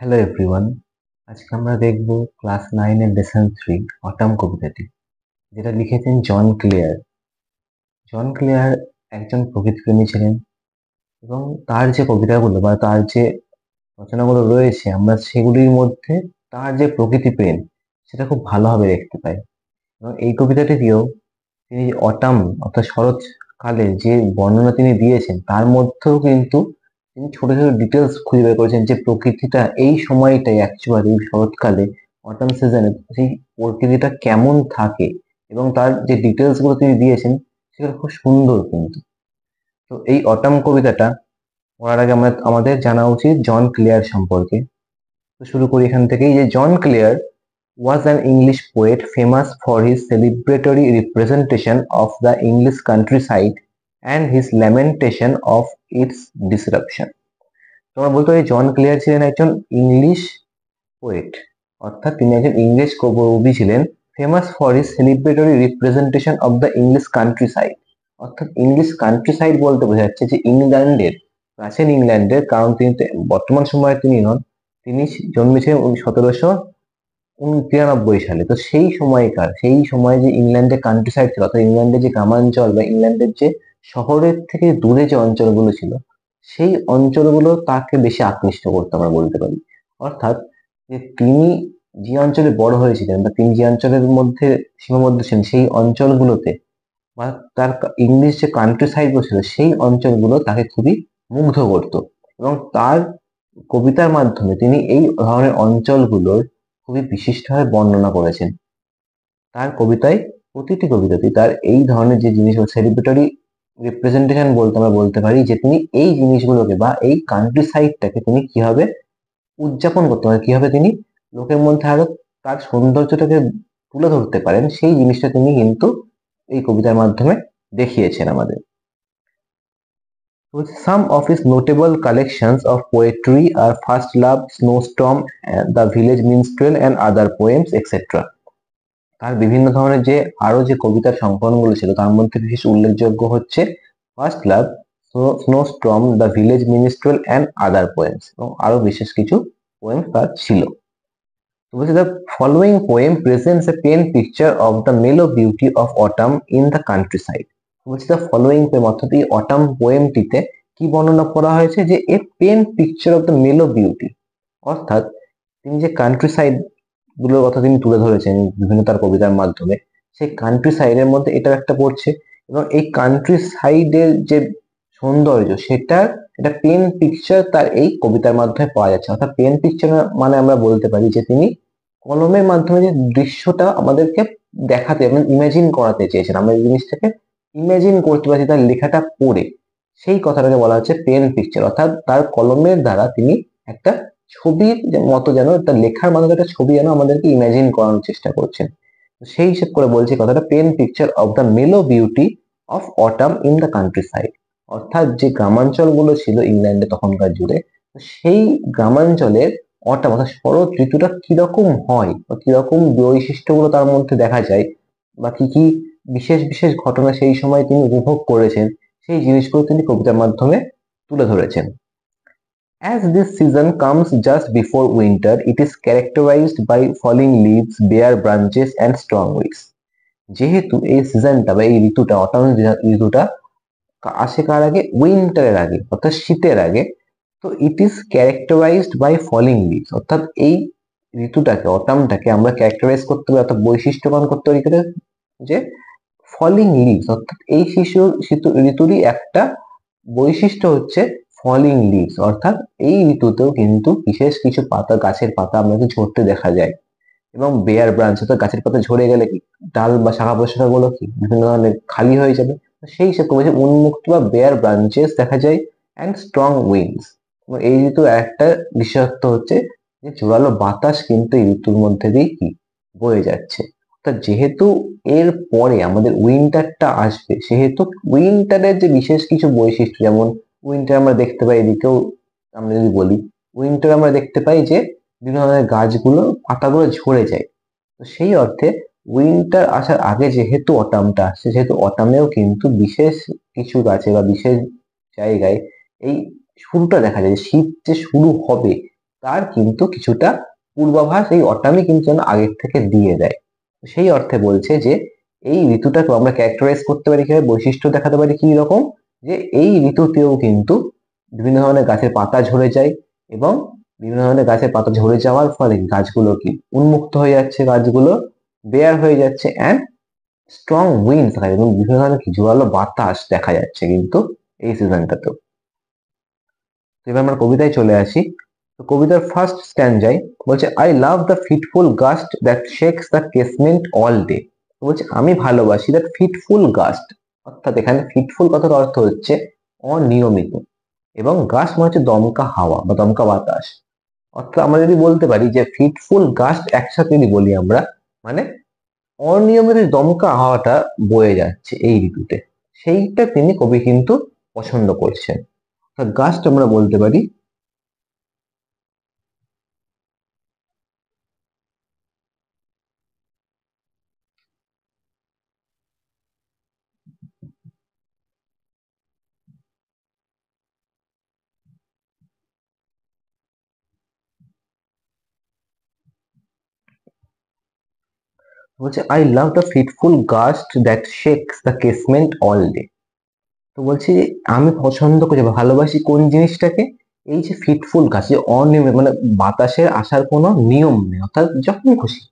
Hello everyone. আজকে আমরা দেখব ক্লাস 9 এর লেসন 3 অটাম কবিতাটি, যেটা লিখেছেন জন ক্লেয়ার। জন ক্লেয়ার একজন প্রকৃতিপ্রেমী ছিলেন এবং তার যে কবিতাগুলো বা তার যে রচনাগুলো রয়েছে আমরা সেগুলির মধ্যে তার যে প্রকৃতি প্রেম সেটা খুব ভালোভাবে দেখতে পাই। এবং এই কবিতাটি দিয়েও তিনি অটাম অর্থাৎ শরৎকালে যে বর্ণনা তিনি দিয়েছেন তার মধ্যেও কিন্তু তিনি ছোট ছোট ডিটেলস খুঁজে বের করেছেন যে প্রকৃতিটা এই সময়টাই অ্যাকচুয়ালি এই শরৎকালে অটাম সিজনে সেই প্রকৃতিটা কেমন থাকে, এবং তার যে ডিটেলস গুলো তিনি দিয়েছেন সেগুলো খুব সুন্দর কিন্তু। তো এই অটাম কবিতাটা পড়ার আগে আমাদের জানা উচিত জন ক্লেয়ার সম্পর্কে। তো শুরু করি এখান থেকেই যে জন Claire was an English poet famous for his celebratory representation of the English countryside and his lamentation of its disruption. তোমরা বলতে পারি জন ক্লেয়ার ছিলেন একজন ইংলিশ পোয়েট, অর্থাৎ তিনি একজন ইংরেজ কবি ছিলেন। Famous for his celebratory representation of the English countryside, অর্থাৎ ইংলিশ কান্ট্রি সাইড বলতে বোঝা যাচ্ছে যে ইংল্যান্ডের, প্রাচীন ইংল্যান্ডের, কারণ তিনি তো বর্তমান সময়ে তিনি নন, তিনি জন্মেছিলেন 1793 সালে। তো সেই সময়কার, সেই সময় যে ইংল্যান্ডের কান্ট্রি সাইড ছিল, অর্থাৎ ইংল্যান্ডের যে গ্রামাঞ্চল বা ইংল্যান্ডের যে শহরের থেকে দূরে যে অঞ্চলগুলো ছিল সেই অঞ্চলগুলো তাকে বেশি আকৃষ্ট করতো আমরা বলতে পারি। অর্থাৎ যে তিনি যে অঞ্চলে বড় হয়েছিলেন বা তিনি যে অঞ্চলের মধ্যে সীমাবদ্ধ ছিলেন সেই অঞ্চলগুলোতে বা তার ইংলিশ যে কান্ট্রি সাইড গুলো ছিল সেই অঞ্চলগুলো তাকে খুবই মুগ্ধ করতো। এবং তার কবিতার মাধ্যমে তিনি এই ধরনের অঞ্চলগুলোর খুবই বিশিষ্টভাবে বর্ণনা করেছেন। তার কবিতায়, প্রতিটি কবিতাতেই তার এই ধরনের যে জিনিসগুলো সেলিব্রেটরি রিপ্রেজেন্টেশন বলতে আমরা বলতে পারি যে তিনি এই জিনিসগুলোকে বা এই কান্ট্রি সাইডটাকে তিনি কিভাবে উদযাপন করতে পারেন, কিভাবে তিনি লোকের মধ্যে আরো তার সৌন্দর্যটাকে তুলে ধরতে পারেন, সেই জিনিসটা তিনি কিন্তু এই কবিতার মাধ্যমে দেখিয়েছেন আমাদের। Some of his notable collections of poetry are First Love, Snowstorm, The Village Minstrel and Other Poems, etc. তার বিভিন্ন ধরনের যে আরো যে কবিতার সংকলনগুলো ছিল তার মধ্যে বিশেষ উল্লেখযোগ্য হচ্ছে first love, snowstorm, the village minstrel and other poems, এবং আরো বিশেষ কিছু পোয়েম তার ছিল। তো বলছে the following poem presents a plain picture of the mellow beauty of autumn in the countryside. বলছে the following poem, অর্থাৎ এই অটাম পোয়েমটিতে কি বর্ণনা করা হয়েছে যে a plain picture of the mellow beauty, অর্থাৎ তিনি যে কান্ট্রি সাইড গুলোর কথা তিনি তুলে ধরেছেন বিভিন্ন তার কবিতার মাধ্যমে, সেই কান্ট্রি সাইডের মধ্যে এটা একটা পড়ছে। এবং এই কান্ট্রি সাইডের যে সৌন্দর্য সেটার একটা পেন পিকচার তার এই কবিতার মাধ্যমে পাওয়া যাচ্ছে। অর্থাৎ পেন পিকচার মানে আমরা বলতে পারি যে তিনি কলমের মাধ্যমে যে দৃশ্যটা আমাদেরকে দেখাতে এবং ইমাজিন করাতে চেয়েছেন, আমরা এই জিনিসটাকে ইমাজিন করতে পারছি তার লেখাটা পড়ে, সেই কথাটাকে বলা হচ্ছে পেন পিকচার। অর্থাৎ তার কলমের দ্বারা তিনি একটা ছবির মতো যেন তার লেখার মাধ্যমে একটা ছবি যেন আমাদেরকে ইমাজিন করানোর চেষ্টা করছেন। সেই হিসেব করে বলছি কথাটা, পেন পিকচার অফ দ্য মেলো beauty of autumn in the country side, অর্থাৎ যে গ্রামাঞ্চলগুলো ছিল ইংল্যান্ডে তখনকার জুড়ে, সেই গ্রামাঞ্চলের অটাম অর্থাৎ শরৎ ঋতুটা কিরকম হয় বা কিরকম বৈশিষ্ট্যগুলো তার মধ্যে দেখা যায় বা কি কি বিশেষ বিশেষ ঘটনা সেই সময় তিনি উপভোগ করেছেন, সেই জিনিসগুলো তিনি কবিতার মাধ্যমে তুলে ধরেছেন। As this season comes just before winter, it is characterized by falling leaves, bare branches and strong winds. যেহেতু এই সিজনটা বা এই ঋতুটা অটাম ঋতুটা আসে কার আগে, উইন্টারের আগে অর্থাৎ শীতের আগে, তো it is characterized by falling leaves, অর্থাৎ এই ঋতুটাকে অটামটাকে আমরা ক্যারেক্টারাইজ করতে পারি অর্থাৎ বৈশিষ্ট্যবান করতে পারি যে ফলিং লিভস, অর্থাৎ এই ঋতুরই একটা বৈশিষ্ট্য হচ্ছে ফলিং লিভস, অর্থাৎ এই ঋতুতেও কিন্তু বিশেষ কিছু পাতা, গাছের পাতা আমাকে ঝরতে দেখা যায়। এবং বেয়ার ব্রাঞ্চ অর্থাৎ গাছের পাতা ঝরে গেলে কি ডাল বা শাখা প্রশাখা গুলো কি বিভিন্ন ধরনের খালি হয়ে যাবে, সেই হিসেবে বলছে উন্মুক্ত বা বেয়ার ব্রাঞ্চেস দেখা যায় অ্যান্ড স্ট্রং উইন্ডস। এই ঋতুর একটা বিশেষত্ব হচ্ছে যে জোরালো বাতাস কিন্তু এই ঋতুর মধ্যে দিয়ে কি বয়ে যাচ্ছে। অর্থাৎ যেহেতু এর পরে আমাদের উইন্টারটা আসবে, সেহেতু উইন্টারের যে বিশেষ কিছু বৈশিষ্ট্য, যেমন উইন্টার আমরা দেখতে পাই এদিকেও, আমরা যদি বলি উইন্টার আমরা দেখতে পাই যে বিভিন্ন ধরনের গাছগুলো পাতাগুলো ঝরে যায়। তো সেই অর্থে উইন্টার আসার আগে যেহেতু অটামটা আসছে, সেহেতু অটামেও কিন্তু বিশেষ কিছু গাছে বা বিশেষ জায়গায় এই শুরুটা দেখা যায়, শীত যে শুরু হবে তার কিন্তু কিছুটা পূর্বাভাস এই অটামই কিন্তু যেন আগের থেকে দিয়ে দেয়। সেই অর্থে বলছে যে এই ঋতুটাকে আমরা ক্যারেক্টারাইজ করতে পারি কিভাবে, বৈশিষ্ট্য দেখাতে পারি কি রকম, যে এই ঋতুতেও কিন্তু বিভিন্ন ধরনের গাছের পাতা ঝরে যায় এবং বিভিন্ন ধরনের গাছের পাতা ঝরে যাওয়ার ফলে গাছগুলো কি উন্মুক্ত হয়ে যাচ্ছে, গাছগুলো বেয়ার হয়ে যাচ্ছে, অ্যান্ড স্ট্রং উইন্ড থাকে এবং বিভিন্ন ধরনের কি জোরালো বাতাস দেখা যাচ্ছে কিন্তু এই সিজনটাতেও। এবার আমরা কবিতায় চলে আসি। তো কবিতার ফার্স্ট স্ট্যান্জায় বলছে, I love the fitful gust that shakes the casement all day. বলছে আমি ভালোবাসি দ্যাট ফিটফুল গাস্ট, অর্থাৎ এখানে ফিটফুল কথার অর্থ হচ্ছে অনিয়মিত, এবং গাস্ট মানে হচ্ছে দমকা হাওয়া বা দমকা বাতাস। অর্থাৎ আমরা যদি বলতে পারি যে ফিটফুল গাস্ট একসাথে যদি বলি আমরা, মানে অনিয়মিত দমকা হাওয়াটা বয়ে যাচ্ছে এই ঋতুতে, সেইটা তিনি কবি কিন্তু পছন্দ করছেন। গাস্ট আমরা বলতে পারি বলছে I love the fitful gust that shakes the casement all day. তো বলছি যে আমি পছন্দ করি বা ভালোবাসি কোন জিনিসটাকে, এই যে ফিটফুল গাছ, যে অনিয়মিত, মানে বাতাসের আসার কোনো নিয়ম নেই, অর্থাৎ যখন খুশি,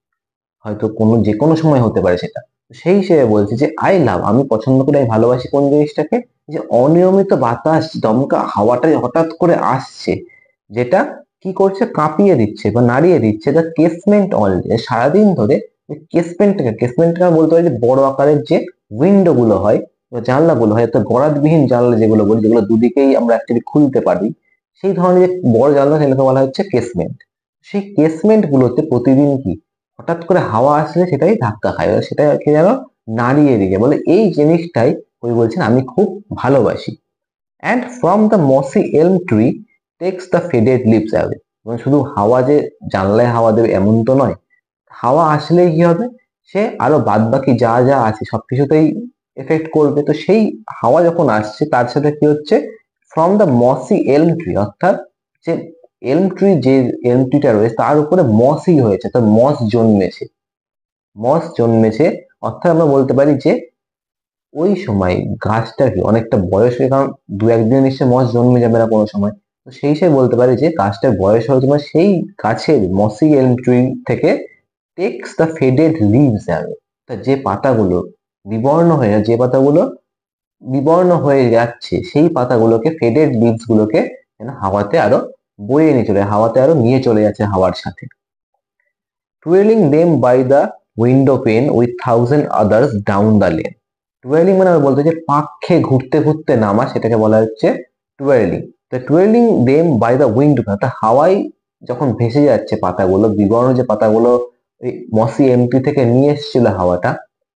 হয়তো কোনো যে কোনো সময় হতে পারে সেটা। সেই হিসেবে বলছি যে আই লাভ, আমি পছন্দ করি, আমি ভালোবাসি কোন জিনিসটাকে, যে অনিয়মিত বাতাস দমকা হাওয়াটা হঠাৎ করে আসছে, যেটা কি করছে, কাঁপিয়ে দিচ্ছে বা নাড়িয়ে দিচ্ছে দ্য কেসমেন্ট অল ডে, সারাদিন ধরে কেসমেন্টটাকে বলতে পারি যে বড় আকারের যে উইন্ডো গুলো হয় বা জানলা গুলো হয়, অর্থাৎ গরাদবিহীন জানলা যেগুলো বলি, যেগুলো দুদিকেই আমরা অ্যাকচুয়ালি খুলতে পারি, সেই ধরনের যে বড় জানলা সেটাকে বলা হচ্ছে কেসমেন্ট। সেই কেসমেন্ট গুলোতে প্রতিদিন কি হঠাৎ করে হাওয়া আসলে সেটাই ধাক্কা খায়, সেটাকে যেন নাড়িয়ে দিয়ে বলে, এই জিনিসটাই কবি বলছেন আমি খুব ভালোবাসি। And from the mossy elm tree takes the faded leaves away. মানে শুধু হাওয়া যে জানলায় হাওয়া দেবে এমন তো নয়, হাওয়া আসলেই কি হবে, সে আরো বাদ বাকি যা যা আছে সবকিছুতেই এফেক্ট করবে। তো সেই হাওয়া যখন আসছে তার সাথে কি হচ্ছে, from the mossy elm tree, অর্থাৎ যে এলম ট্রি, যে এলম ট্রিটা রয়েছে তার উপরে মসই হয়েছে, তো মস জন্মেছে, মস জন্মেছে, অর্থাৎ আমরা বলতে পারি যে ওই সময় গাছটা কি অনেকটা বয়স হয়ে, কারণ দু একদিন নিশ্চয়ই মস জন্মে যাবে না কোনো সময়, তো সেই হিসেবে বলতে পারি যে গাছটার বয়স হয়েছে, মানে সেই গাছের মসি এলম ট্রি থেকে takes the faded leaves away, যে পাতাগুলো বিবর্ণ হয়ে, যে পাতাগুলো বিবর্ণ হয়ে যাচ্ছে সেই পাতাগুলোকে, ফেডেড লিভস গুলোকে যেন হাওয়াতে আরো বয়ে নিয়ে চলে, হাওয়াতে আরো নিয়ে চলে যাচ্ছে হাওয়ার সাথে। Twirling them by the window pane with thousand others down the lane. Twirling মানে আমরা বলতে যে পাখে ঘুরতে ঘুরতে নামা, সেটাকে বলা হচ্ছে টুয়েলিং। তো twirling them by the window pane, অর্থাৎ হাওয়ায় যখন ভেসে যাচ্ছে পাতাগুলো, বিবর্ণ যে পাতাগুলো ওই মসি এমটি থেকে নিয়ে এসেছিল হাওয়াটা,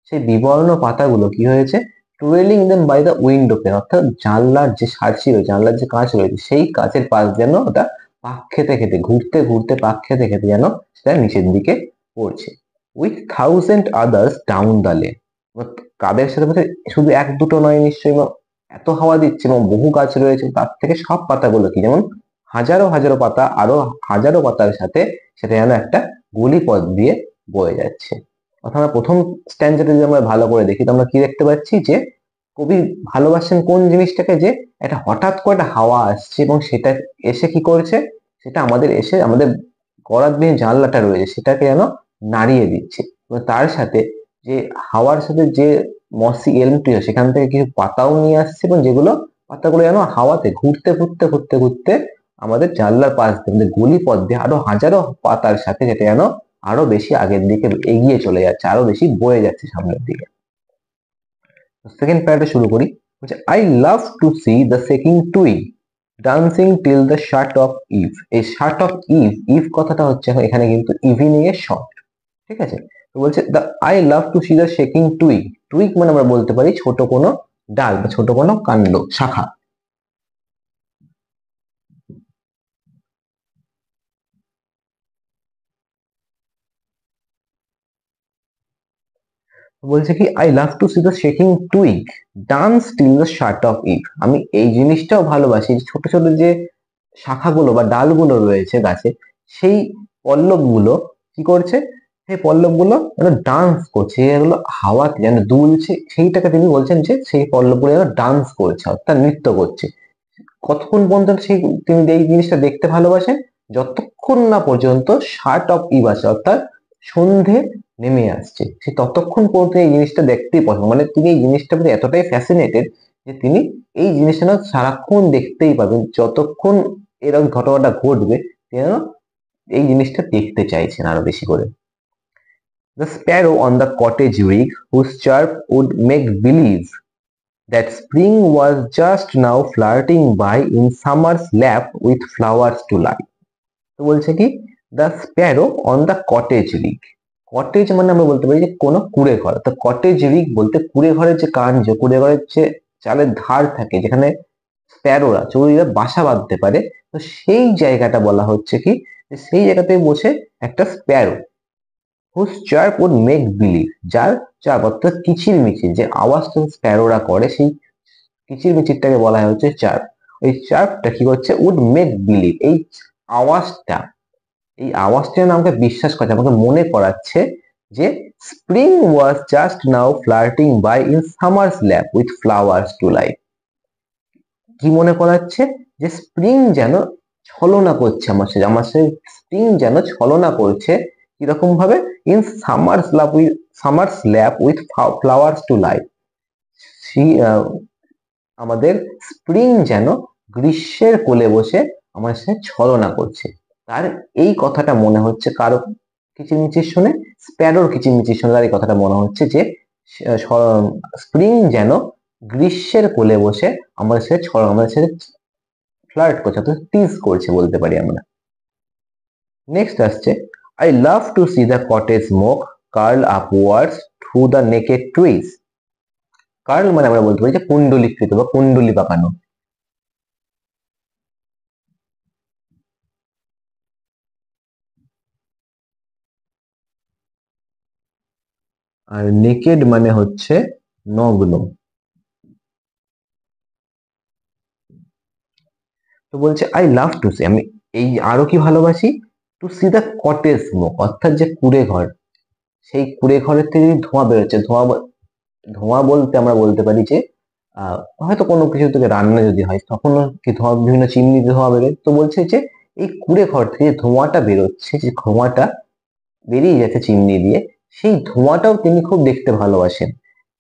সেই বিবর্ণ পাতাগুলো কি হয়েছে, twirling them by the window pane, অর্থাৎ জানলার যে সার্সি রয়েছে, জানলার যে কাঁচ রয়েছে, সেই কাঁচের পাশ যেন ওটা পাক খেতে খেতে, ঘুরতে ঘুরতে পাক খেতে খেতে যেন সেটা নিচের দিকে পড়ছে। With thousand others down the lane, কাদের সাথে বলছে, শুধু এক দুটো নয় নিশ্চয়ই, এবং এত হাওয়া দিচ্ছে এবং বহু গাছ রয়েছে, তার থেকে সব পাতাগুলো কি যেমন হাজারো হাজারো পাতা, আরো হাজারো পাতার সাথে সেটা যেন একটা গলিপথ দিয়ে বয়ে যাচ্ছে। অর্থাৎ আমরা প্রথম স্ট্যান্ডার্ডে যদি আমরা ভালো করে দেখি তো আমরা কি দেখতে পাচ্ছি, যে কবি ভালোবাসেন কোন জিনিসটাকে, যে একটা হঠাৎ করে একটা হাওয়া আসছে এবং সেটা এসে কি করছে, সেটা আমাদের এসে আমাদের গরাদবিহীন জানলাটা রয়েছে সেটাকে যেন নাড়িয়ে দিচ্ছে, এবং তার সাথে যে হাওয়ার সাথে যে মসি এলমটি সেখান থেকে কিছু পাতাও নিয়ে আসছে, এবং যেগুলো পাতাগুলো যেন হাওয়াতে ঘুরতে ঘুরতে ঘুরতে ঘুরতে আমাদের জানলার পাশ দিয়ে, আমাদের গলি পথ দিয়ে আরো হাজারো পাতার সাথে যেটা যেন আরো বেশি আগের দিকে এগিয়ে চলে যাচ্ছে, আরো বেশি বয়ে যাচ্ছে সামনের দিকে। সেকেন্ড প্যারাটা শুরু করি। বলছে I love to see the shaking twig dancing till the shut of eve. এই শার্ট অফ ইভ, ইভ কথাটা হচ্ছে এখানে কিন্তু ইভিনিং এর শর্ট, ঠিক আছে। তো বলছে the I love to see the shaking twig, twig মানে আমরা বলতে পারি ছোট কোনো ডাল বা ছোট কোনো কাণ্ড, শাখা। বলছে কি I love to see the shaking twig dance till the shut of eve, আমি এই জিনিসটাও ভালোবাসি, ছোট ছোট যে শাখাগুলো বা ডালগুলো রয়েছে গাছে, সেই পল্লবগুলো কি করছে, সেই পল্লবগুলো যেন ডান্স করছে, এগুলো হাওয়াতে যেন দুলছে, সেইটাকে তিনি বলছেন যে সেই পল্লবগুলো যেন ডান্স করছে অর্থাৎ নৃত্য করছে। কতক্ষণ পর্যন্ত সেই তিনি এই জিনিসটা দেখতে ভালোবাসেন? যতক্ষণ না পর্যন্ত শার্ট অফ ইভ আসে অর্থাৎ সন্ধে নেমে আসছে, সে ততক্ষণ পর্যন্ত এই জিনিসটা দেখতেই পছন্দ, মানে তিনি এই জিনিসটার প্রতি এতটাই ফ্যাসিনেটেড যে তিনি এই জিনিসটা না সারাক্ষণ দেখতেই পাবেন, যতক্ষণ এরকম ঘটনাটা ঘটবে তিনি যেন এই জিনিসটা দেখতে চাইছেন আরো বেশি করে। The sparrow on the cottage roof, whose chirp would make believe that spring was just now flirting by in summer's lap with flowers to light. তো বলছে কি, the Sparrow on the cottage rig. Cottage মানে আমরা বলতে পারি যে কোনো কুঁড়ে ঘর, তো কটেজ রিগ বলতে কুঁড়ে ঘরের যে কার্য, কুঁড়ে ঘরের যে চালের ধার থাকে যেখানে স্প্যারোরা চড়ুইরা বাসা বাঁধতে পারে, তো সেই জায়গাটা বলা হচ্ছে কি, যে সেই জায়গাতে বসে একটা sparrow, whose chirp would make believe, যার চার্প অর্থাৎ কিচিরমিচির যে আওয়াজটা স্প্যারোরা করে, সেই কিচিরমিচিরটাকে বলা হয় হচ্ছে চার্প। ওই চার্পটা কি করছে, উড মেক বিলিভ, এই আওয়াজটা, এই আওয়াজটা যেন আমাকে বিশ্বাস করাচ্ছে, আমাকে মনে করাচ্ছে যে spring was just now flirting by in summer's lap with flowers to light. কি মনে করাচ্ছে, যে স্প্রিং যেন ছলনা করছে আমার সাথে স্প্রিং যেন ছলনা করছে, কিরকম ভাবে, in summer's lap with flowers to light, আমাদের স্প্রিং যেন গ্রীষ্মের কোলে বসে আমার সাথে ছলনা করছে। তার এই কথাটা মনে হচ্ছে কারো কিচিরমিচির শুনে, স্প্যারোর কিচিরমিচির শুনে তার এই কথাটা মনে হচ্ছে যে স্প্রিং যেন গ্রীষ্মের কোলে বসে আমাদের সাথে ফ্লার্ট করছে অর্থাৎ টিজ করছে বলতে পারি আমরা। নেক্সট আসছে, I love to see the cottage smoke curl upwards through the naked trees. Curl মানে আমরা বলতে পারি যে কুণ্ডলীকৃত বা কুণ্ডলী পাকানো। আর নেকেড মানে হচ্ছে নগ্ন। তো বলছে আই লাভ টু সি, আমি এই আরো কি ভালোবাসি, to see the cottage smoke অর্থাৎ যে কুঁড়ে ঘর, সেই কুঁড়ে ঘরের থেকে ধোঁয়া বেরোচ্ছে, ধোঁয়া বলতে আমরা বলতে পারি যে হয়তো কোনো কিছু থেকে রান্না যদি হয় তখন কি ধোঁয়া, বিভিন্ন চিমনি ধোঁয়া বেরোয়, তো বলছে যে এই কুঁড়ে ঘর থেকে ধোঁয়াটা বেরোচ্ছে, যে ধোঁয়াটা বেরিয়ে যাচ্ছে চিমনি দিয়ে, সেই ধোঁয়াটাও তিনি খুব দেখতে ভালোবাসেন।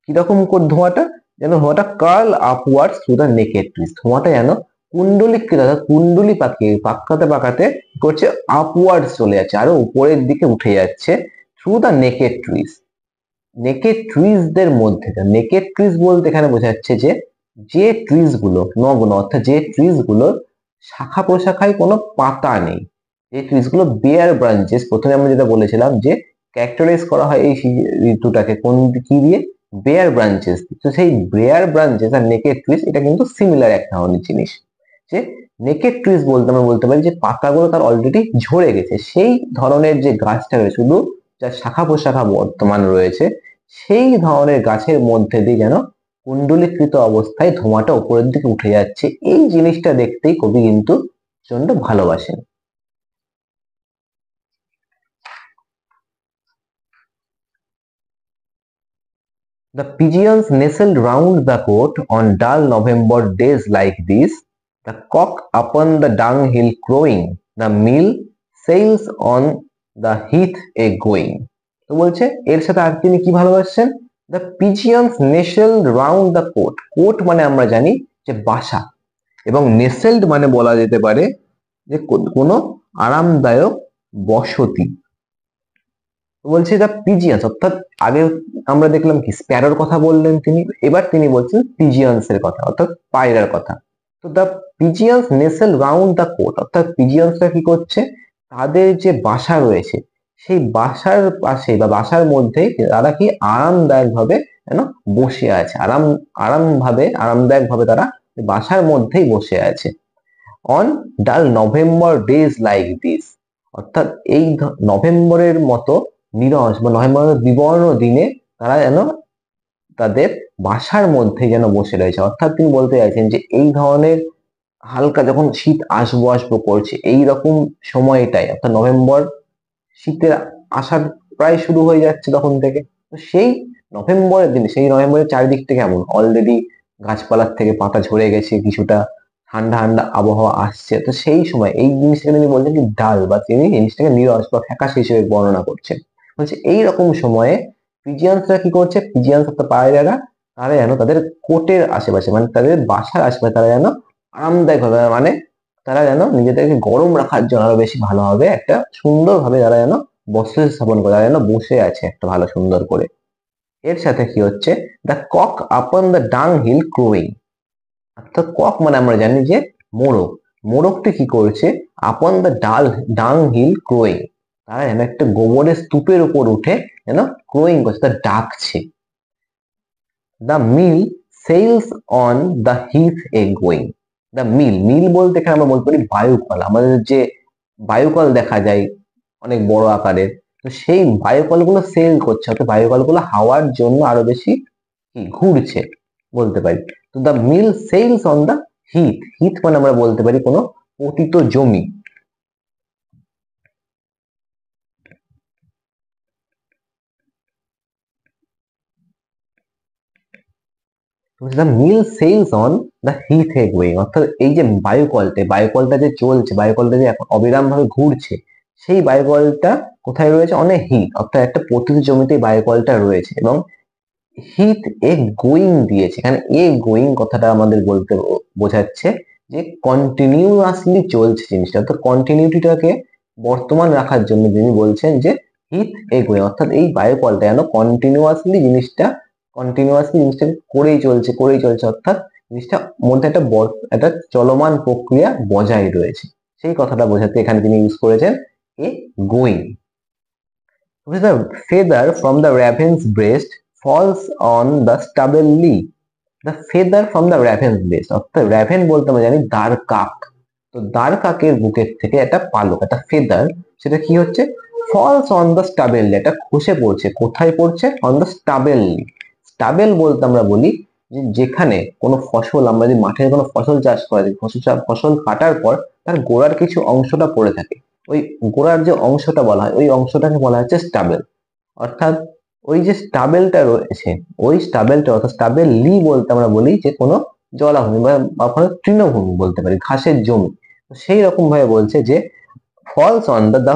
কিরকম ধোঁয়াটা, যেন ধোঁয়াটা curl upwards through the naked trees, ধোঁয়াটা যেন কুণ্ডলিকৃত কুণ্ডলি পাকাতে পাকাতে করছে আপওয়ার্ডস চলে যাচ্ছে, আরো উপরের দিকে উঠে যাচ্ছে, through the naked trees, naked trees দের মধ্যে। নেকেড ট্রিজ বলতে এখানে বোঝাচ্ছে যে যে ট্রিজ গুলো নগ্ন অর্থাৎ যে ট্রিজ গুলোর শাখা প্রশাখায় কোনো পাতা নেই, যে ট্রিজ গুলো বেয়ার ব্রাঞ্চেস, প্রথমে আমরা যেটা বলেছিলাম যে ক্যারেক্টারাইজ করা হয় এই ঋতুটাকে কোন কি দিয়ে, বেয়ার ব্রাঞ্চেস, তো সেই বেয়ার ব্রাঞ্চেস আর নেকেড ট্রিজ এটা কিন্তু সিমিলার এক ধরনের জিনিস। যে নেকেড ট্রিজ বলতে আমরা বলতে পারি যে পাতাগুলো তার অলরেডি ঝরে গেছে, সেই ধরনের যে গাছটা রয়েছে শুধু যার শাখা প্রশাখা বর্তমান রয়েছে, সেই ধরনের গাছের মধ্যে দিয়ে যেন কুণ্ডলীকৃত অবস্থায় ধোঁয়াটা উপরের দিকে উঠে যাচ্ছে, এই জিনিসটা দেখতেই কবি কিন্তু প্রচন্ড ভালোবাসেন। The pigeons nestled round the court on dull November days like this, the cock upon the dunghill crowing, the mill sails on the heath a going. তো বলছে এর সাথে আর তিনি কি ভালোবাসছেন, the pigeons nestled round the cote, cote মানে আমরা জানি যে বাসা, এবং নেসেলড মানে বলা যেতে পারে যে কোনো আরামদায়ক বসতি। বলছে দ্য পিজিয়ন্স অর্থাৎ আগে আমরা দেখলাম কি স্প্যারোর কথা বললেন তিনি, এবার তিনি বলছেন পিজিয়ন্স এর কথা অর্থাৎ পায়রার কথা। তো the pigeons nestle round the cote অর্থাৎ পিজিয়ন্সরা কি করছে, তাদের যে বাসা রয়েছে সেই বাসার পাশে বা বাসার মধ্যে তারা কি আরামদায়ক ভাবে যেন বসে আছে, আরামদায়ক ভাবে তারা বাসার মধ্যেই বসে আছে। অন ডাল নভেম্বর ডেজ লাইক দিস অর্থাৎ এই নভেম্বরের মতো নিরস বা নভেম্বরের বিবর্ণ দিনে তারা যেন তাদের বাসার মধ্যে যেন বসে রয়েছে, অর্থাৎ তিনি বলতে চাইছেন যে এই ধরনের হালকা যখন শীত আসবো আসবো করছে এই রকম সময়টাই, অর্থাৎ নভেম্বর, শীতের আসার প্রায় শুরু হয়ে যাচ্ছে তখন থেকে। তো সেই নভেম্বরের দিনে, সেই নভেম্বরের চারিদিকটা কেমন, অলরেডি গাছপালার থেকে পাতা ঝরে গেছে, কিছুটা ঠান্ডা ঠান্ডা আবহাওয়া আসছে। তো সেই সময় এই জিনিসটাকে তিনি বলছেন কি ডাল, বা তিনি জিনিসটাকে নিরস বা ফ্যাকাশে হিসেবে বর্ণনা করছেন। বলছে এইরকম সময়ে পিজিয়ানসরা কি করছে, পিজিয়ানস অর্থাৎ পায়রারা, তারা যেন তাদের কোটের আশেপাশে, মানে তাদের বাসার আশেপাশে তারা যেন আরামদায়ক ভাবে, মানে তারা যেন নিজেদেরকে গরম রাখার জন্য আরো বেশি ভালোভাবে একটা সুন্দরভাবে তারা যেন বসতি স্থাপন করে, তারা যেন বসে আছে একটা ভালো সুন্দর করে। এর সাথে কি হচ্ছে, দ্য কক আপন দ্য ডাং হিল ক্রোয়িং, অর্থাৎ কক মানে আমরা জানি যে মোরগ, মোরগটি কি করছে, আপন দ্য ডাং হিল ক্রোয়িং, তারা যেন একটা গোবরের স্তূপের উপর উঠে যেন ক্রোয়িং করছে, তা ডাকছে। The mill sails on the heath a going, the mill, mill বলতে এখানে আমরা বলতে পারি বায়ুকল, আমাদের যে বায়ুকল দেখা যায় অনেক বড় আকারের, তো সেই বায়ুকলগুলো সেল করছে, অর্থাৎ বায়ুকলগুলো হাওয়ার জন্য আরো বেশি কি ঘুরছে বলতে পারি। তো the mill sails on the heath, heath মানে আমরা বলতে পারি কোনো পতিত জমি। The mill sails on the heath a going, অর্থাৎ এই যে বায়ুকলটা যে চলছে, বায়ুকলটা যে এখন অবিরাম ভাবে ঘুরছে, সেই বায়ুকলটা কোথায় রয়েছে, অনেক হিথ, অর্থাৎ একটা পতিত জমিতে বায়ুকলটা রয়েছে, এবং হিথ এ গোয়িং দিয়েছে। এখানে এ গোয়িং কথাটা আমাদের বলতে বোঝাচ্ছে যে কন্টিনিউয়াসলি চলছে জিনিসটা, অর্থাৎ কন্টিনিউটিটাকে বর্তমান রাখার জন্য তিনি বলছেন যে হিথ এ গোয়িং, অর্থাৎ এই বায়ুকলটা যেন কন্টিনিউয়াসলি জিনিসটাকে করেই চলছে, অর্থাৎ জিনিসটা মধ্যে একটা চলমান প্রক্রিয়া বজায় রয়েছে, সেই কথাটা বোঝাতে এখানে তিনি ইউজ করেছেন এ going. The feather from the raven's breast falls on the stubble leaf. The feather from the raven's breast, অর্থাৎ raven বলতে আমরা জানি দ্বার কাক, তো দ্বার কাকের বুকের থেকে একটা পালক, একটা ফেদার, সেটা কি হচ্ছে, falls on the stubble leaf, এটা খসে পড়ছে, কোথায় পড়ছে, on the stubble leaf। Stable বলতে আমরা বলি যে যেখানে কোনো ফসল, আমরা যদি মাঠে কোনো ফসল চাষ করা যায়, ফসল কাটার পর তার গোড়ার কিছু অংশটা পড়ে থাকে, ওই গোড়ার যে অংশটা বলা হয় ওই অংশটাকে বলা হচ্ছে স্টাবেল। অর্থাৎ ওই যে স্টাবেলটা রয়েছে, ওই স্টাবেলটা, অর্থাৎ স্টাবেল লি বলতে আমরা বলি যে কোনো জলাভূমি বা কোনো তৃণভূমি বলতে পারি, ঘাসের জমি। সেই রকম ভাবে বলছে যে falls on the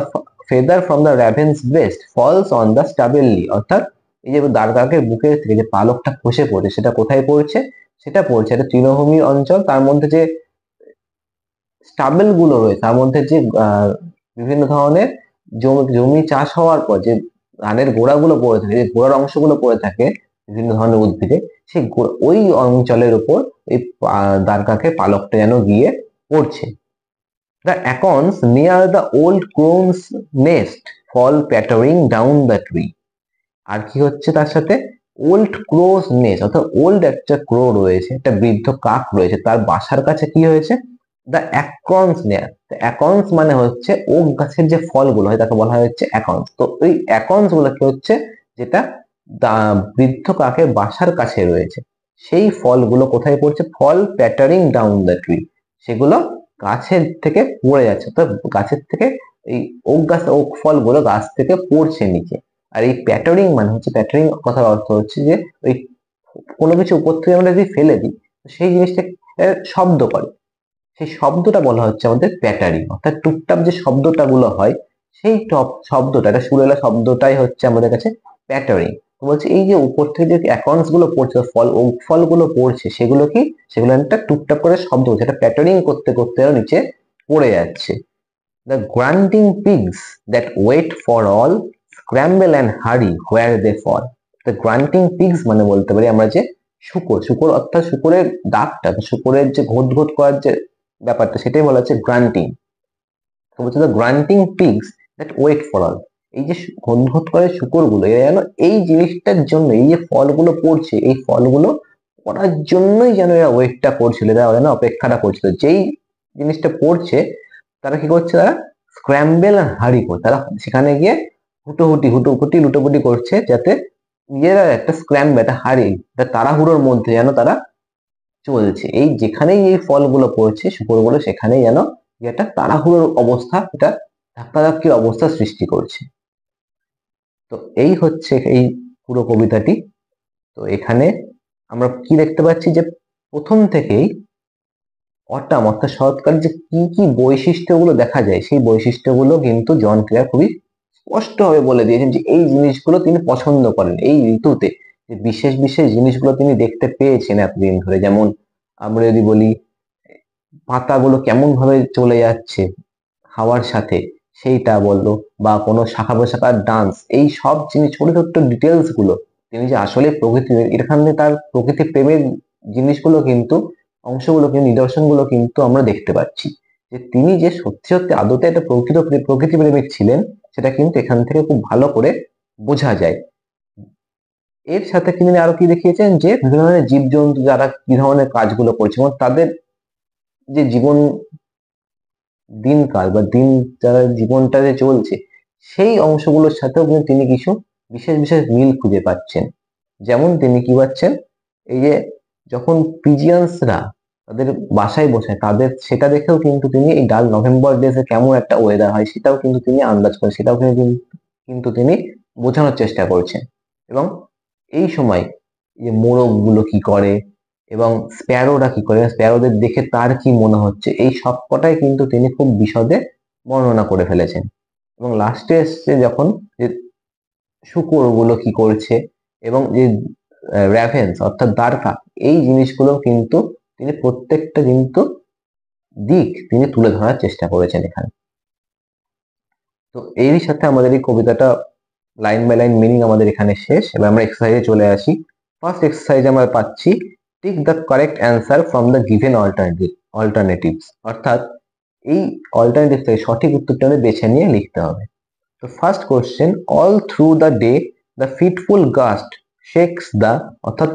feather from the raven's breast falls on the stubble lea, অর্থাৎ এই যে দ্বারকাকের বুকের থেকে যে পালকটা খসে পড়ছে, সেটা কোথায় পড়ছে, সেটা পড়ছে একটা তৃণভূমি অঞ্চল, তার মধ্যে যে স্টাবেল গুলো রয়েছে, তার মধ্যে যে বিভিন্ন ধরনের জমি চাষ হওয়ার পর যে ধানের গোড়াগুলো পড়ে থাকে, যে গোড়ার অংশগুলো পড়ে থাকে বিভিন্ন ধরনের উদ্ভিদে, সেই ওই অঞ্চলের উপর এই দ্বারকাকের পালকটা যেন গিয়ে পড়ছে। The acorns near the old crone's nest fall pattering down the tree. আর কি হচ্ছে তার সাথে, ওল্ড ক্রোস নেস্ট, অর্থাৎ ওল্ড একটা ক্রো রয়েছে, একটা বৃদ্ধ কাক রয়েছে, তার বাসার কাছে কি হয়েছে, দ্য অ্যাকর্নস নেয়ার, অ্যাকর্নস মানে হচ্ছে ওক গাছের যে ফলগুলো হয় তাকে বলা হচ্ছে অ্যাকর্নস। তো ওই অ্যাকর্নস গুলো কি হচ্ছে, যেটা বৃদ্ধ কাকের বাসার কাছে রয়েছে, সেই ফলগুলো কোথায় পড়ছে, ফল প্যাটারিং ডাউন দ্য ট্রি, সেগুলো গাছের থেকে পড়ে যাচ্ছে, অর্থাৎ গাছের থেকে এই ওক ফলগুলো গাছ থেকে পড়ছে নিচে। আর এই প্যাটারিং মানে হচ্ছে, প্যাটারিং কথার অর্থ হচ্ছে যে ওই কোনো কিছু উপর থেকে আমরা যদি ফেলে দিই সেই জিনিসটা শব্দ করে, সেই শব্দটা বলা হচ্ছে আমাদের প্যাটারিং, অর্থাৎ টুকটাক যে শব্দটা গুলো হয় সেই শব্দটা, একটা সুরেলা শব্দটাই হচ্ছে আমাদের কাছে প্যাটারিং। তো বলছে এই যে উপর থেকে যে অ্যাকাউন্টস গুলো পড়ছে, ফলগুলো পড়ছে, সেগুলো কি, সেগুলো একটা টুকটাক করে শব্দ হচ্ছে, এটা প্যাটারিং করতে করতে নিচে পড়ে যাচ্ছে। The grunting pigs that wait for all scramble and hurry where they fall. The grunting pigs মানে বলতে পারি আমরা যে শুকর অর্থাৎ শুকরের ডাকটা, শুকরের যে ঘোট ঘোট করার যে ব্যাপারটা, সেটাই বলা হচ্ছে গ্রান্টিং। তো বলছে the grunting pigs that wait for all, এই যে ঘোট ঘোট করে শুকরগুলো, এরা যেন এই জিনিসটার জন্য, এই যে ফলগুলো পড়ছে এই ফলগুলো পড়ার জন্যই যেন এরা ওয়েটটা করছিল, এরা যেন অপেক্ষাটা করছিল, যেই জিনিসটা পড়ছে তারা কি করছে, তারা স্ক্র্যাম্বেল আর হারি করছে, তারা সেখানে গিয়ে হুটোহুটি লুটোপুটি করছে, যাতে নিজেরা একটা স্ক্র্যাম্বেল, একটা হারি, একটা তাড়াহুড়োর মধ্যে যেন তারা চলছে, এই যেখানেই এই ফলগুলো পড়ছে শুকরগুলো সেখানেই যেন একটা তাড়াহুড়োর অবস্থা, এটা ধাক্কাধাক্কির অবস্থা সৃষ্টি করছে। তো এই হচ্ছে এই পুরো কবিতাটি। তো এখানে আমরা কি দেখতে পাচ্ছি যে প্রথম থেকেই অটাম অর্থাৎ শরৎকাল যে কি কি বৈশিষ্ট্যগুলো দেখা যায় সেই বৈশিষ্ট্যগুলো কিন্তু জন ক্লেয়ার খুবই স্পষ্টভাবে বলে দিয়েছেন যে এই জিনিসগুলো তিনি পছন্দ করেন এই ঋতুতে, যে বিশেষ বিশেষ জিনিসগুলো তিনি দেখতে পেয়েছেন এতদিন ধরে। যেমন আমরা যদি বলি পাতাগুলো কেমন ভাবে চলে যাচ্ছে হাওয়ার সাথে সেইটা বললো, বা কোনো শাখা প্রশাখার ডান্স, এই সব জিনিস ছোট ছোট্ট ডিটেলস গুলো তিনি যে আসলে প্রকৃতি, এখানে তার প্রকৃতি প্রেমের জিনিসগুলো কিন্তু অংশগুলো কিন্তু নিদর্শনগুলো কিন্তু আমরা দেখতে পাচ্ছি যে তিনি যে সত্যি সত্যি আদতে একটা প্রকৃত প্রকৃতি প্রেমিক ছিলেন সেটা কিন্তু এখান থেকে খুব ভালো করে বোঝা যায়। এর সাথে তিনি আরো কি দেখিয়েছেন যে বিভিন্ন ধরনের জীবজন্তু যারা কি ধরনের কাজগুলো করছে এবং তাদের যে জীবন দিনকাল বা দিন যারা জীবনটা যে চলছে সেই অংশগুলোর সাথেও কিন্তু তিনি কিছু বিশেষ বিশেষ মিল খুঁজে পাচ্ছেন। যেমন তিনি কি পাচ্ছেন, এই যে যখন পিজিয়ান্সরা তাদের বাসায় বসে তাদের সেটা দেখেও কিন্তু তিনি এই ডাল নভেম্বর ডেজে কেমন একটা ওয়েদার হয় সেটাও কিন্তু তিনি আন্দাজ করেন, সেটাও কিন্তু তিনি বোঝানোর চেষ্টা করছেন। এবং এই সময় যে মোরগ গুলো কি করে এবং স্প্যারোরা কি করে, স্প্যারোদের দেখে তার কি মনে হচ্ছে, এই সবকটাই কিন্তু তিনি খুব বিশদে বর্ণনা করে ফেলেছেন। এবং লাস্টে এসছে যখন যে শূকর গুলো কি করছে এবং যে র্যাভেন্স অর্থাৎ দ্বারকা, এই জিনিসগুলো কিন্তু তিনি প্রত্যেকটা কিন্তু দিক তিনি তুলে ধরার চেষ্টা করেছেন এখানে। তো এরই সাথে আমাদের এই কবিতাটা লাইন বাই লাইন মিনিং আমাদের এখানে শেষ। এবার আমরা এক্সারসাইজে চলে আসি। ফার্স্ট এক্সারসাইজ আমরা পাচ্ছি tick the correct answer from the given alternatives, অর্থাৎ এই অল্টারনেটিভ থেকে সঠিক উত্তরটা আমাদের বেছে নিয়ে লিখতে হবে। তো first question, all through the day the fitful gust shakes the, অর্থাৎ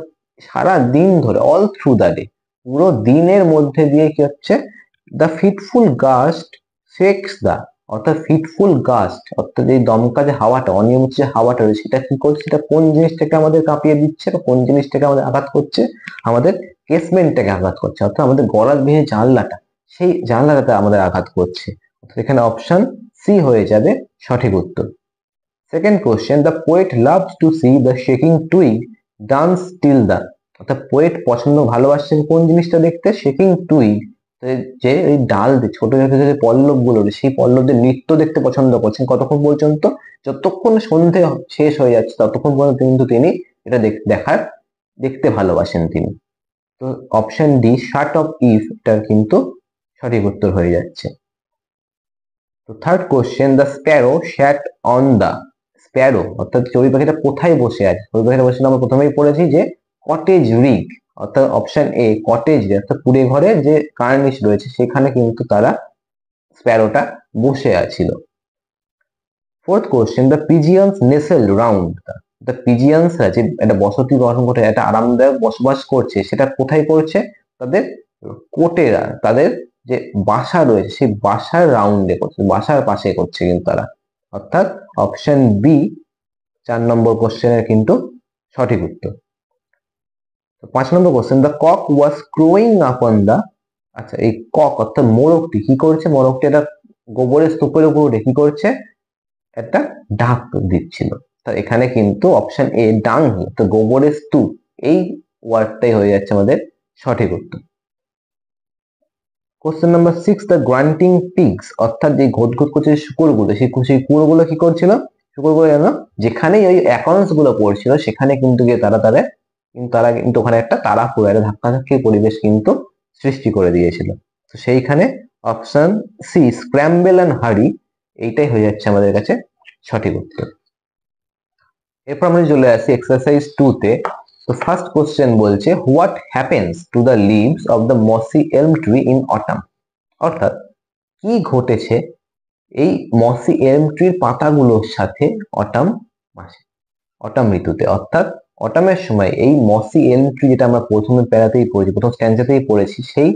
সারা দিন ধরে, অল থ্রু দ্য ডে পুরো দিনের মধ্যে দিয়ে কি হচ্ছে, the fitful gust shakes the, অর্থাৎ ফিটফুল গাস্ট অর্থাৎ এই দমকা যে হাওয়াটা, অনিয়মিত যে হাওয়াটা রয়েছে সেটা কি করছে, সেটা কোন জিনিসটাকে আমাদের কাঁপিয়ে দিচ্ছে বা কোন জিনিসটাকে আমাদের আঘাত করছে, আমাদের কেসমেন্টটাকে আঘাত করছে, অর্থাৎ আমাদের গলার বিহে জানলাটা, সেই জানলাটাতে আমাদের আঘাত করছে। এখানে অপশন সি হয়ে যাবে সঠিক উত্তর। Second question, the poet loves to see the shaking twig dance till the, অর্থাৎ পোয়েট পছন্দ ভালোবাসছেন কোন জিনিসটা দেখতে, শেকিং টুইগ, যে এই ডাল ছোট ছোট যে পল্লব গুলো সেই পল্লবদের নৃত্য দেখতে পছন্দ করছেন কতক্ষণ পর্যন্ত, যতক্ষণ সন্ধে শেষ হয়ে যাচ্ছে ততক্ষণ পর্যন্ত কিন্তু তিনি এটা দেখতে ভালোবাসেন তিনি। তো option D shut of eve এটার কিন্তু সঠিক উত্তর হয়ে যাচ্ছে। তো third question, the sparrow sat on the, sparrow অর্থাৎ চড়ুই পাখিটা কোথায় বসে আছে, চড়ুই পাখিটা বসে আমরা প্রথমেই পড়েছি যে কটেজ রিগ, অর্থাৎ অপশন এ কটেজ রিগ, অর্থাৎ কুড়ে ঘরে যে কার্নিশ রয়েছে সেখানে কিন্তু তারা স্প্যারোটা বসে আছিল। Fourth question, the pigeons nestle round the, পিজিয়ন্সরা যে একটা বসতি গঠন করে একটা আরামদায়ক বসবাস করছে সেটা কোথায় করছে, তাদের কোটেরা, তাদের যে বাসা রয়েছে সেই বাসার রাউন্ডে করছে, বাসার পাশে করছে কিন্তু তারা, অর্থাৎ অপশন বি 4 নম্বর কোশ্চেনের কিন্তু সঠিক উত্তর। 5 নম্বর question, the cock was crowing upon the, আচ্ছা এই কক অর্থাৎ মোরগটি কি করছে, মোরগটি একটা গোবরের স্তূপের উপর উঠে কি করছে, একটা ডাক দিচ্ছিল। তো এখানে কিন্তু অপশন এ ডাং, তো গোবরের স্তূপ, এই ওয়ার্ডটাই হয়ে যাচ্ছে আমাদের সঠিক উত্তর। Question number 6, the granting pigs, অর্থাৎ যে ঘোট করছে শুকরগুলো, সেই কুকুরগুলো কি করছিল, শুকরগুলো যেন যেখানেই ওই অ্যাকাউন্টস গুলো পড়ছিল সেখানে কিন্তু গিয়ে তারা কিন্তু ওখানে একটা তাড়াহুড়ো একটা ধাক্কাধাক্কির পরিবেশ কিন্তু সৃষ্টি করে দিয়েছিল। তো সেইখানে অপশন সি স্ক্র্যাম্বল অ্যান্ড হারি, এইটাই হয়ে যাচ্ছে আমাদের কাছে সঠিক উত্তর। এরপর আমরা চলে আসি এক্সারসাইজ 2 তে। তো ফার্স্ট কোশ্চেন বলছে, what happens to the leaves of the mossy elm tree in autumn, অর্থাৎ কি ঘটেছে এই মসি এলম ট্রির পাতাগুলোর সাথে অটাম মাসে, অটাম ঋতুতে, অর্থাৎ অটামের সময় এই মসি এলম ট্রি, যেটা আমরা প্রথমে প্যারাতেই পড়েছি, প্রথম স্ট্যান্ডাতেই পড়েছি, সেই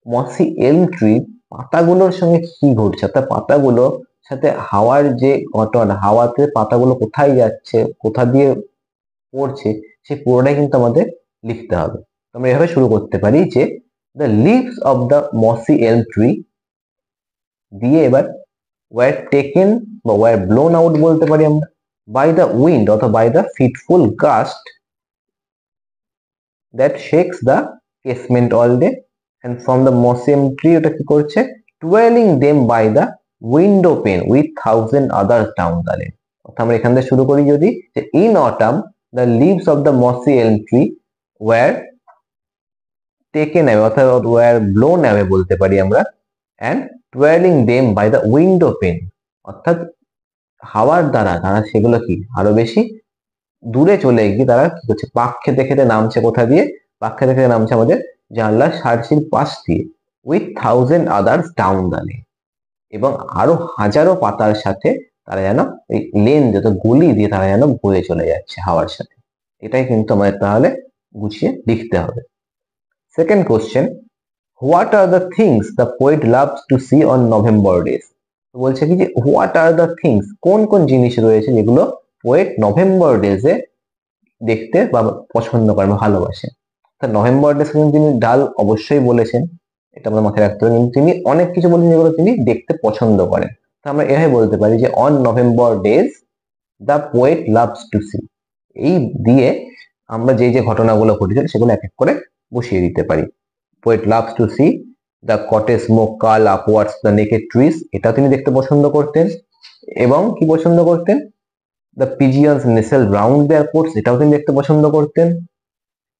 মসি এলম ট্রির পাতাগুলোর সঙ্গে কি ঘটছে, অর্থাৎ পাতাগুলো সাথে হাওয়ার যে ঘটনা, হাওয়াতে পাতাগুলো কোথায় যাচ্ছে কোথা দিয়ে পড়ছে সেই পুরোটাই কিন্তু আমাদের লিখতে হবে। আমরা এভাবে শুরু করতে পারি যে the leaves of the mossy elm tree দিয়ে এবার ওয়ার টেকেন বা ওয়ার ব্লোন আউট বলতে পারি আমরা বাই দ্য উইন্ড অথবা by the fitful gust that shakes the casement all day and from the mossy elm tree ওটা কি করছে twirling them by the window pane with thousand others down the lane. অর্থাৎ আমরা এখান থেকে শুরু করি যদি যে in autumn the leaves of the mossy elm tree were taken away অর্থাৎ ওয়ার ব্লোন অ্যাওয়ে বলতে পারি আমরা and twirling them by the window pane অর্থাৎ হাওয়ার দ্বারা তারা সেগুলো কি আরো বেশি দূরে চলে গিয়ে তারা কি করছে পাক খেতে খেতে নামছে কোথা দিয়ে পাক খেতে খেতে নামছে আমাদের জানলার সার্সির পাশ দিয়ে with thousand others down the lane এবং আরো হাজারো পাতার সাথে তারা যেন এই লেন যত গলি দিয়ে তারা যেন বয়ে চলে যাচ্ছে হাওয়ার সাথে। এটাই কিন্তু আমাদের তাহলে গুছিয়ে লিখতে হবে। Second question, what are the things the poet loves to see on November days? বলছে কি যে হোয়াট আর দ্য থিংস কোন কোন জিনিস রয়েছে যেগুলো পোয়েট নভেম্বর ডেজে দেখতে বা পছন্দ করেন বা ভালোবাসেন। নভেম্বর ডেজ কিন্তু তিনি ডাল অবশ্যই বলেছেন, এটা আমরা মাথায় রাখতে হবে, কিন্তু তিনি অনেক কিছু বলেছেন যেগুলো তিনি দেখতে পছন্দ করেন। তো আমরা এভাবে বলতে পারি যে on November days the poet loves to see, এই দিয়ে আমরা যে যে ঘটনাগুলো ঘটেছিল সেগুলো এক এক করে বসিয়ে দিতে পারি। Poet loves to see the cottage smoke curl upwards the naked trees, এটাও তিনি দেখতে পছন্দ করতেন। এবং কি পছন্দ করতেন? The pigeons nestle round their coats, এটাও তিনি দেখতে পছন্দ করতেন।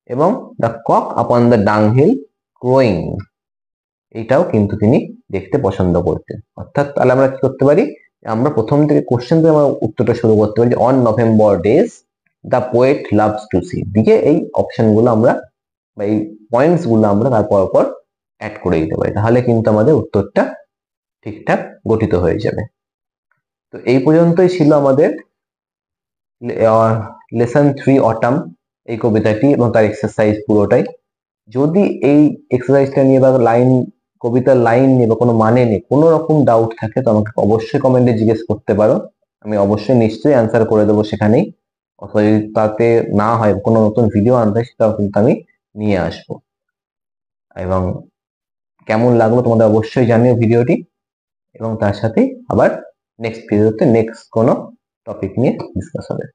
এবং the cock upon the dunghill crowing, এটাও কিন্তু তিনি দেখতে পছন্দ করতেন। অর্থাৎ তাহলে আমরা কি করতে পারি, আমরা প্রথম থেকে কোশ্চেন থেকে আমরা উত্তরটা শুরু করতে পারি যে on November days the poet loves to see দিয়ে এই অপশনগুলো আমরা বা এই পয়েন্টস গুলো আমরা তারপর পর অ্যাড করে দিতে পারি, তাহলে কিন্তু আমাদের উত্তরটা ঠিকঠাক গঠিত হয়ে যাবে। তো এই পর্যন্তই ছিল আমাদের লেসন 3 অটাম এই কবিতাটি এবং তার এক্সারসাইজ পুরোটাই। যদি এই এক্সারসাইজটা নিয়ে বা লাইন কবিতার লাইন নিয়ে বা কোনো মানে নিয়ে কোনো রকম ডাউট থাকে তো আমাকে অবশ্যই কমেন্টে জিজ্ঞেস করতে পারো, আমি অবশ্যই নিশ্চয়ই অ্যান্সার করে দেবো সেখানেই। অথবা যদি তাতে না হয় কোনো নতুন ভিডিও আনতে হয় সেটাও কিন্তু আমি নিয়ে আসবো। এবং কেমন লাগলো তোমাদের অবশ্যই জানিও ভিডিওটি, এবং তার সাথে আবার নেক্সট ভিডিওতে নেক্সট কোনো টপিক নিয়ে ডিসকাস হবে।